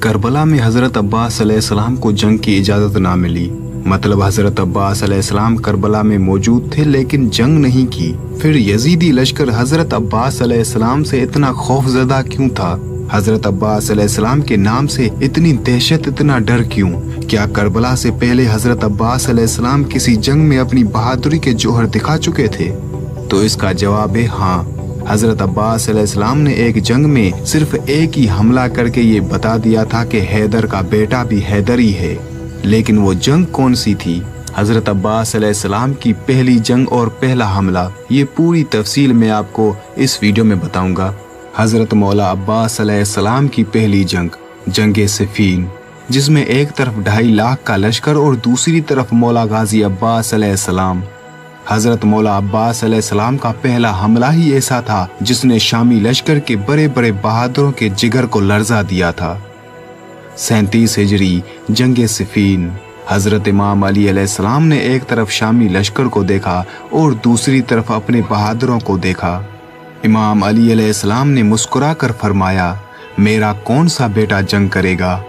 Karbala में हज़रत अब्बास अलैहिस्सलाम को जंग की इजाज़त ना मिली। मतलब हज़रत अब्बास अलैहिस्सलाम करबला में मौजूद थे लेकिन जंग नहीं की। फिर यजीदी लश्कर हज़रत अब्बास अलैहिस्सलाम से इतना खौफज़दा क्यों था? हज़रत अब्बास अलैहिस्सलाम के नाम से इतनी दहशत, इतना डर क्यों? क्या करबला से पहले हज़रत अब्बास अलैहिस्सलाम किसी जंग में अपनी बहादुरी के जौहर दिखा चुके थे? तो इसका जवाब है हाँ। हज़रत अब्बास अलैहिस्सलाम ने एक जंग में सिर्फ एक ही हमला करके ये बता दिया था कि हैदर का बेटा भी हैदर ही है। लेकिन वो जंग कौन सी थी? हज़रत अब्बास अलैहिस्सलाम की पहली जंग और पहला हमला, ये पूरी तफसील मैं आपको इस वीडियो में बताऊंगा। हज़रत मौला अब्बास अलैहिस्सलाम की पहली जंग, जंगे सिफीन, जिसमें एक तरफ 2.5 लाख का लश्कर और दूसरी तरफ मौला गाजी अब्बास अलैहिस्सलाम। हज़रत मौला अब्बास अलैहिस्सलाम का पहला हमला ही ऐसा था जिसने शामी लश्कर के बड़े बड़े बहादुरों के जिगर को लर्जा दिया था। 37 हिजरी, जंगे सिफीन। हज़रत इमाम अली अलैहिस्सलाम ने एक तरफ शामी लश्कर को देखा और दूसरी तरफ अपने बहादुरों को देखा। इमाम अली अलैहिस्सलाम ने मुस्कुरा कर फरमाया, मेरा कौन सा बेटा जंग करेगा?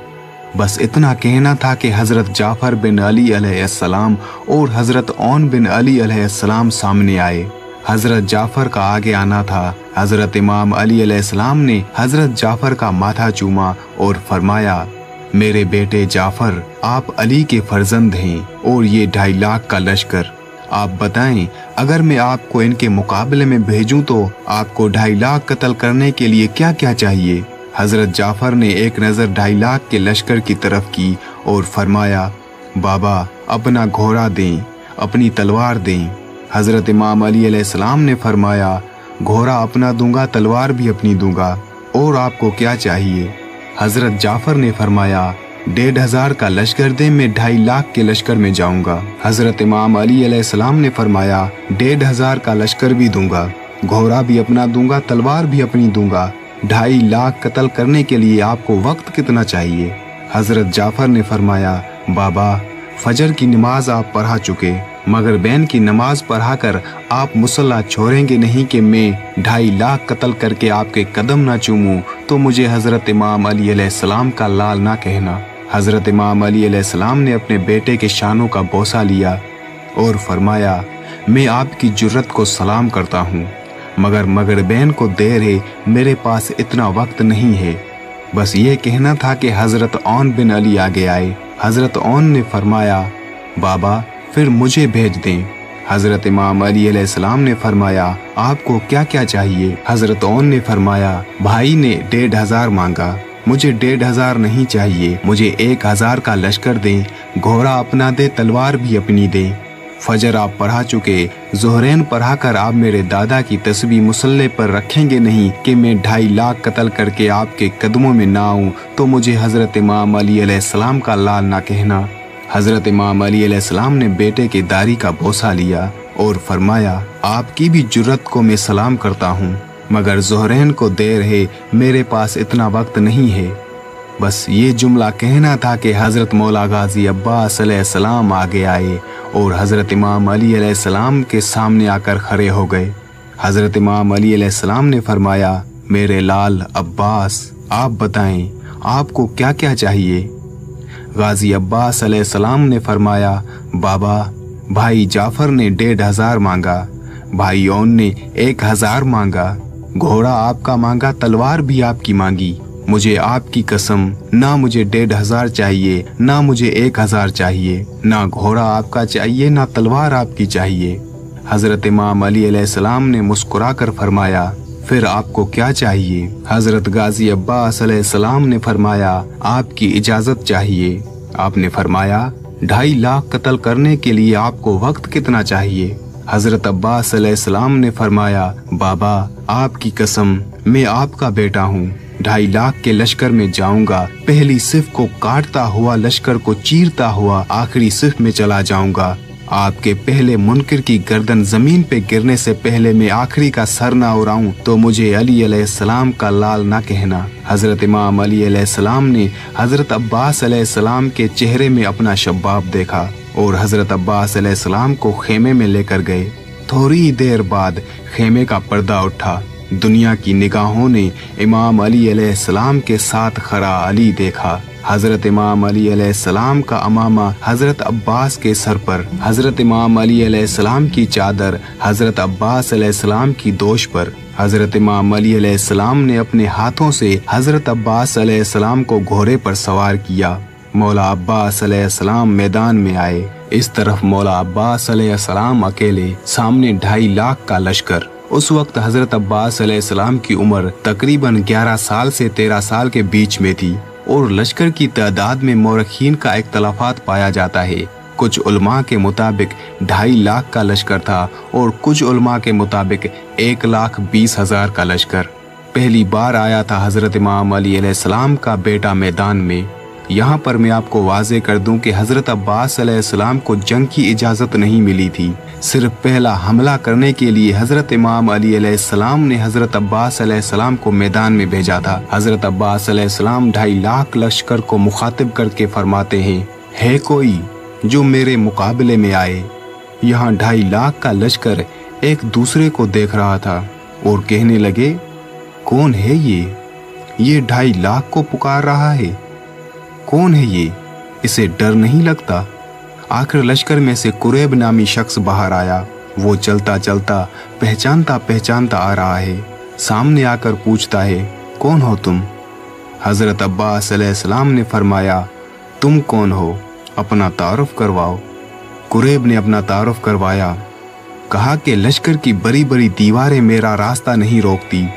बस इतना कहना था कि हज़रत जाफ़र बिन अली अलैहिस्सलाम और हज़रत ओन बिन अली अलैहिस्सलाम सामने आए। हज़रत जाफ़र का आगे आना था। हज़रत इमाम अली अलैहिस्सलाम ने हज़रत जाफ़र का माथा चूमा और फरमाया, मेरे बेटे जाफ़र, आप अली के फर्जंद हैं और ये 2.5 लाख का लश्कर, आप बताएं अगर मैं आपको इनके मुकाबले में भेजूं तो आपको 2.5 लाख कत्ल करने के लिए क्या क्या चाहिए? हज़रत जाफ़र ने एक नज़र 2.5 लाख के लश्कर की तरफ की और फरमाया, बाबा अपना घोड़ा दें, अपनी तलवार दें। हज़रत इमाम अली अलैहिस्सलाम ने फरमाया, घोड़ा अपना दूंगा, तलवार भी अपनी दूंगा, और आपको क्या चाहिए? हज़रत जाफ़र ने फरमाया, 1,500 का लश्कर दे, मैं 2.5 लाख के लश्कर में जाऊंगा। हज़रत इमाम अली अलैहिस्सलाम ने फरमाया, 1,500 का लश्कर भी दूंगा, घोड़ा भी अपना दूंगा, तलवार भी अपनी दूंगा। 2.5 लाख कत्ल करने के लिए आपको वक्त कितना चाहिए? हज़रत जाफ़र ने फरमाया, बाबा फजर की नमाज आप पढ़ा चुके, मगर बैन की नमाज पढ़ा कर आप मुसल्ला छोड़ेंगे नहीं कि मैं 2.5 लाख कत्ल करके आपके कदम ना चूमूं, तो मुझे हज़रत इमाम अली अलैहिस्सलाम का लाल ना कहना। हज़रत इमाम अली अलैहिस्सलाम ने अपने बेटे के शानों का बोसा लिया और फरमाया, मैं आपकी जुर्रत को सलाम करता हूँ, मगर बहन को देर है, मेरे पास इतना वक्त नहीं है। बस ये कहना था कि हज़रत ओन बिन अली आगे आए। हज़रत ओन ने फरमाया, बाबा फिर मुझे भेज दें। हज़रत इमाम अली अलैहिस्सलाम ने फरमाया, आपको क्या क्या चाहिए? हज़रत ओन ने फरमाया, भाई ने 1,500 मांगा, मुझे 1,500 नहीं चाहिए, मुझे 1,000 का लश्कर दें, घोड़ा अपना दे, तलवार भी अपनी दे। फजर आप पढ़ा चुके, ज़ोहरैन पढ़ा कर आप मेरे दादा की तस्बीह मुसल्ले पर रखेंगे नहीं कि मैं 2.5 लाख कत्ल करके आपके कदमों में ना आऊँ, तो मुझे हज़रत इमाम अली अलैहिस्सलाम का लाल ना कहना। हज़रत इमाम अली अलैहिस्सलाम ने बेटे के दाढ़ी का बोसा लिया और फरमाया, आपकी भी जुर्रत को मैं सलाम करता हूँ, मगर ज़ोहरैन को देर है, मेरे पास इतना वक्त नहीं है। बस ये जुमला कहना था कि हज़रत मौला गाजी अब्बास अलैहिस्सलाम आगे आए और हज़रत इमाम अली अलैहिस्सलाम के सामने आकर खड़े हो गए। हज़रत इमाम अली अलैहिस्सलाम ने फरमाया, मेरे लाल अब्बास, आप बताएं आपको क्या क्या चाहिए? गाजी अब्बास अलैहिस्सलाम ने फरमाया, बाबा भाई जाफ़र ने 1,500 मांगा, भाई ओन ने 1,000 मांगा, घोड़ा आपका मांगा, तलवार भी आपकी मांगी। मुझे आपकी कसम, ना मुझे 1,500 चाहिए, ना मुझे 1,000 चाहिए, ना घोड़ा आपका चाहिए, ना तलवार आपकी चाहिए। हज़रत इमाम अली अलैहिस्सलाम ने मुस्कुरा कर फरमाया, फिर आपको क्या चाहिए? हज़रत गाजी अब्बास अलैहिस्सलाम ने फरमाया, आपकी इजाज़त चाहिए। आपने फरमाया, 2.5 लाख कत्ल करने के लिए आपको वक्त कितना चाहिए? हज़रत अब्बास अलैहिस्सलाम ने फरमाया, बाबा आपकी कसम, मैं आपका बेटा हूँ, 2.5 लाख के लश्कर में जाऊंगा, पहली सिफ को काटता हुआ लश्कर को चीरता हुआ आखिरी सिफ में चला जाऊंगा। आपके पहले मुनकिर की गर्दन जमीन पे गिरने से पहले मैं आखिरी का सर ना उड़ाऊं, तो मुझे अली अलैहिस्सलाम का लाल ना कहना। हज़रत इमाम अली अलैहिस्सलाम ने हज़रत अब्बास अलैहिस्सलाम के चेहरे में अपना शबाब देखा और हज़रत अब्बास अलैहिस्सलाम को खेमे में लेकर गए। थोड़ी ही देर बाद खेमे का पर्दा उठा दुनिया की निगाहों ने इमाम अली अलैहिस्सलाम के साथ खड़ा अली देखा। हजरत इमाम अली अलैहिस्सलाम का अमामा हजरत अब्बास के सर पर, हजरत इमाम अली अलैहिस्सलाम की चादर हजरत अब्बास अलैहिस्सलाम की दोष पर। हजरत इमाम अली अलैहिस्सलाम ने अपने हाथों से हजरत अब्बास अलैहिस्सलाम को घोड़े पर सवार किया। मौला अब्बास अलैहिस्सलाम मैदान में आए। इस तरफ मौला अब्बास अलैहिस्सलाम अकेले, सामने 2.5 लाख का लश्कर। उस वक्त हजरत अब्बास अलैहिस्सलाम की उम्र तकरीबन 11 साल से 13 साल के बीच में थी और लश्कर की तादाद में मौरखीन का इख्तलाफात पाया जाता है। कुछ उलमा के मुताबिक 2.5 लाख का लश्कर था और कुछ उलमा के मुताबिक 1,20,000 का लश्कर। पहली बार आया था हजरत इमाम अली अलैहिस्सलाम का बेटा मैदान में। यहाँ पर मैं आपको वाज़े कर दूं कि हजरत अब्बास अलैहिस्सलाम को जंग की इजाज़त नहीं मिली थी। सिर्फ पहला हमला करने के लिए हजरत इमाम अली अलैहिस्सलाम ने हजरत अब्बास अलैहिस्सलाम को मैदान में भेजा था। हजरत अब्बास अलैहिस्सलाम 2.5 लाख लश्कर को मुखातिब करके फरमाते हैं, है कोई जो मेरे मुकाबले में आए। यहाँ 2.5 लाख का लश्कर एक दूसरे को देख रहा था और कहने लगे, कौन है ये 2.5 लाख को पुकार रहा है, कौन है ये, इसे डर नहीं लगता। आखिर लश्कर में से कुरैब नामी शख्स बाहर आया। वो चलता चलता पहचानता आ रहा है। सामने आकर पूछता है, कौन हो तुम? हजरत अब्बास अलैहिस्सलाम ने फरमाया, तुम कौन हो, अपना तारुफ करवाओ। कुरैब ने अपना तारुफ करवाया। कहा कि लश्कर की बड़ी बड़ी दीवारें मेरा रास्ता नहीं रोकती।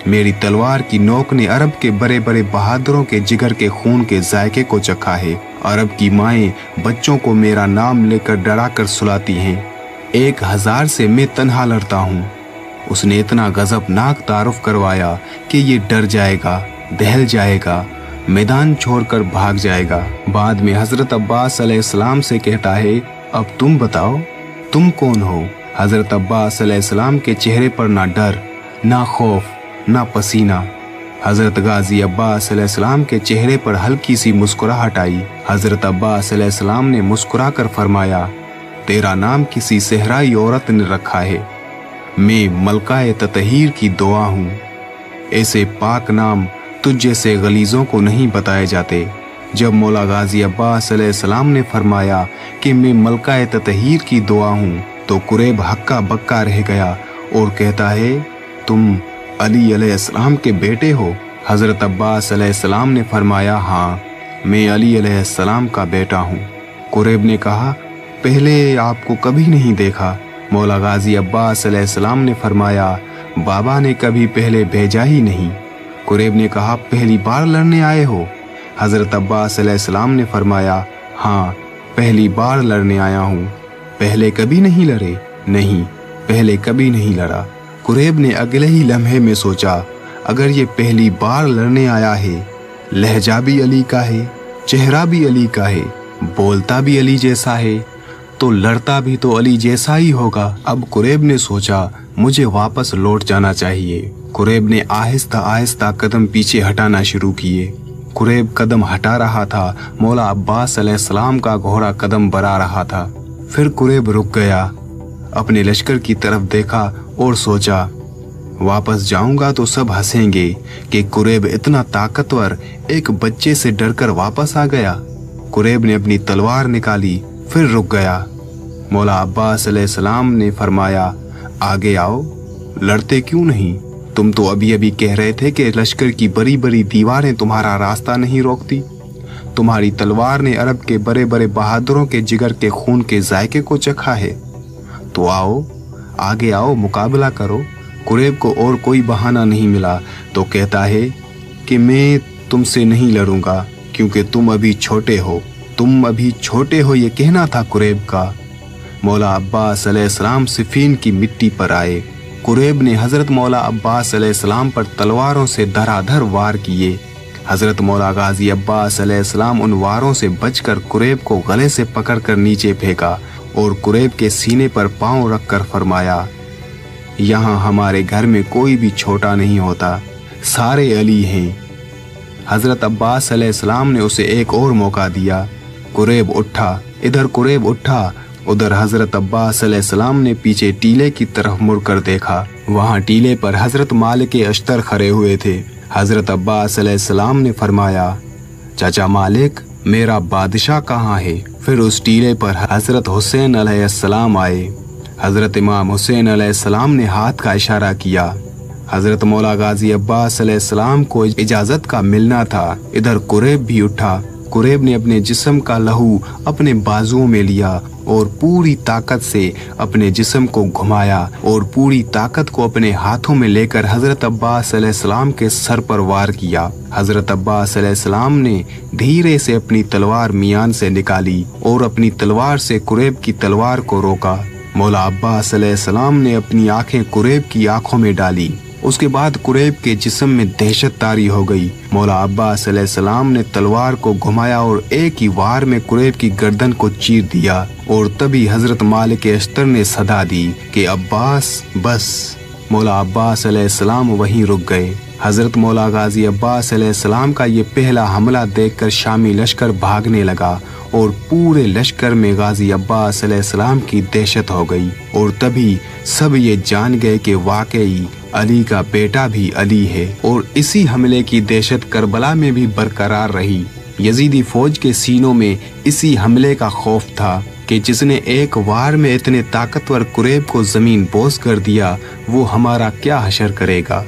मेरी तलवार की नोक ने अरब के बड़े बड़े बहादुरों के जिगर के खून के जायके को चखा है। अरब की माएं बच्चों को मेरा नाम लेकर डरा कर सुलाती हैं। 1000 से मैं तन्हा लड़ता हूँ। उसने इतना गजबनाक तारुफ करवाया कि ये डर जाएगा, दहल जाएगा, मैदान छोड़कर भाग जाएगा। बाद में हजरत अब्बास अलैहिस्सलाम से कहता है, अब तुम बताओ, तुम कौन हो? हजरत अब्बास अलैहिस्सलाम के चेहरे पर ना डर, ना खौफ, ना पसीना। हजरत गाजी अब्बास अलैहिस्सलाम के चेहरे पर हल्की सी मुस्कुराहट आई। हजरत अब्बास अलैहिस्सलाम ने मुस्कुरा कर फरमाया, तेरा नाम किसी सहराई औरत ने रखा है। मैं मलकाए ततहीर की दुआ हूँ। ऐसे पाक नाम तुझ जैसे गलीजों को नहीं बताए जाते। जब मौला गाजी अब्बास अलैहिस्सलाम ने फरमाया कि मैं मलकाए ततहीर की दुआ हूँ, तो कुरैब हक्का बक्का रह गया और कहता है, तुम अली अलैहिस्सलाम के बेटे हो? हजरत अब्बास अलैहिस्सलाम ने फरमाया, हाँ, मैं अली अलैहिस्सलाम का बेटा हूँ। कुरैब ने कहा, पहले आपको कभी नहीं देखा। मौला गाजी अब्बास अलैहिस्सलाम ने फरमाया, बाबा ने कभी पहले भेजा ही नहीं। कुरैब ने कहा, पहली बार लड़ने आए हो? हजरत अब्बास अलैहिस्सलाम ने फरमाया, हाँ, पहली बार लड़ने आया हूँ। पहले कभी नहीं लड़े? नहीं, पहले कभी नहीं लड़ा। कुरैब ने अगले ही लम्हे में सोचा, अगर ये पहली बार लड़ने आया है, लहजा भी अली का है, चेहरा भी अली का है, बोलता भी अली जैसा है, तो लड़ता भी तो अली जैसा ही होगा। अब कुरैब ने सोचा, मुझे वापस लौट जाना चाहिए। कुरैब ने आहिस्ता आहिस्ता कदम पीछे हटाना शुरू किए। कुरैब कदम हटा रहा था, मौला अब्बास अलैहिस्सलाम का घोड़ा कदम बढ़ा रहा था। फिर कुरैब रुक गया, अपने लश्कर की तरफ देखा और सोचा, वापस जाऊंगा तो सब हंसेंगे कि कुरैब इतना ताकतवर एक बच्चे से डरकर वापस आ गया। कुरैब ने अपनी तलवार निकाली, फिर रुक गया। मौला अब्बास अलैहिस्सलाम ने फरमाया, आगे आओ, लड़ते क्यों नहीं? तुम तो अभी अभी कह रहे थे कि लश्कर की बड़ी बड़ी दीवारें तुम्हारा रास्ता नहीं रोकती। तुम्हारी तलवार ने अरब के बड़े बड़े बहादुरों के जिगर के खून के जायके को चखा है। तो आओ, आगे आओ, मुकाबला करो। कुरैब को और कोई बहाना नहीं मिला तो कहता है कि मैं तुमसे नहीं लड़ूंगा क्योंकि तुम अभी छोटे हो। तुम अभी छोटे हो, ये कहना था कुरैब का। मौला अब्बास अलैहिस्सलाम सिफीन की मिट्टी पर आए। कुरैब ने हजरत मौला अब्बास अलैहिस्सलाम पर तलवारों से धराधर वार किए। हजरत मौला गाजी अब्बास अलैहिस्सलाम उन वारों से बचकर कुरैब को गले से पकड़कर नीचे फेंका और कुरैब के सीने पर पांव रखकर फरमाया, यहाँ हमारे घर में कोई भी छोटा नहीं होता, सारे अली हैं। हजरत अब्बास अलैहिस्सलाम ने उसे एक और मौका दिया। कुरैब उठा, इधर कुरैब उठा उधर हजरत अब्बास अलैहिस्सलाम ने पीछे टीले की तरफ मुड़कर देखा। वहाँ टीले पर हजरत मालिक अश्तर खड़े हुए थे। हजरत अब्बास अलैहिस्सलाम ने फरमाया, चाचा मालिक, मेरा बादशाह कहाँ है? फिर उस टीले पर हजरत हुसैन अलैहिस्सलाम आए। हजरत इमाम हुसैन अलैहिस्सलाम ने हाथ का इशारा किया। हजरत मौला गाजी अब्बास अलैहिस्सलाम को इजाजत का मिलना था। इधर कुरैब भी उठा। कुरैब ने अपने जिस्म का लहू अपने बाजुओं में लिया और पूरी ताकत से अपने जिस्म को घुमाया और पूरी ताकत को अपने हाथों में लेकर हजरत अब्बास अलैहिस्सलाम के सर पर वार किया। हजरत अब्बास अलैहिस्सलाम ने धीरे से अपनी तलवार मियान से निकाली और अपनी तलवार से कुरैब की तलवार को रोका। मौला अब्बास अलैहिस्सलाम ने अपनी आंखें कुरैब की आंखों में डाली। उसके बाद कुरैब के जिस्म में दहशत तारी हो गई। मौला अब्बास अलैहिस्सलाम ने तलवार को घुमाया और एक ही वार में कुरैब की गर्दन को चीर दिया। और तभी हजरत मालिक अश्तर ने सदा दी कि अब्बास बस। मौला अब्बास अलैहिस्सलाम वहीं रुक गए। हजरत मौला गाजी अब्बास अलैहिस्सलाम का ये पहला हमला देखकर शामी लश्कर भागने लगा और पूरे लश्कर में गाजी अब्बास अलैहिस्सलाम की दहशत हो गई। और तभी सब ये जान गए कि वाकई अली का बेटा भी अली है। और इसी हमले की दहशत करबला में भी बरकरार रही। यजीदी फौज के सीनों में इसी हमले का खौफ था कि जिसने एक वार में इतने ताकतवर कुरैब को जमीन बोस कर दिया, वो हमारा क्या हशर करेगा।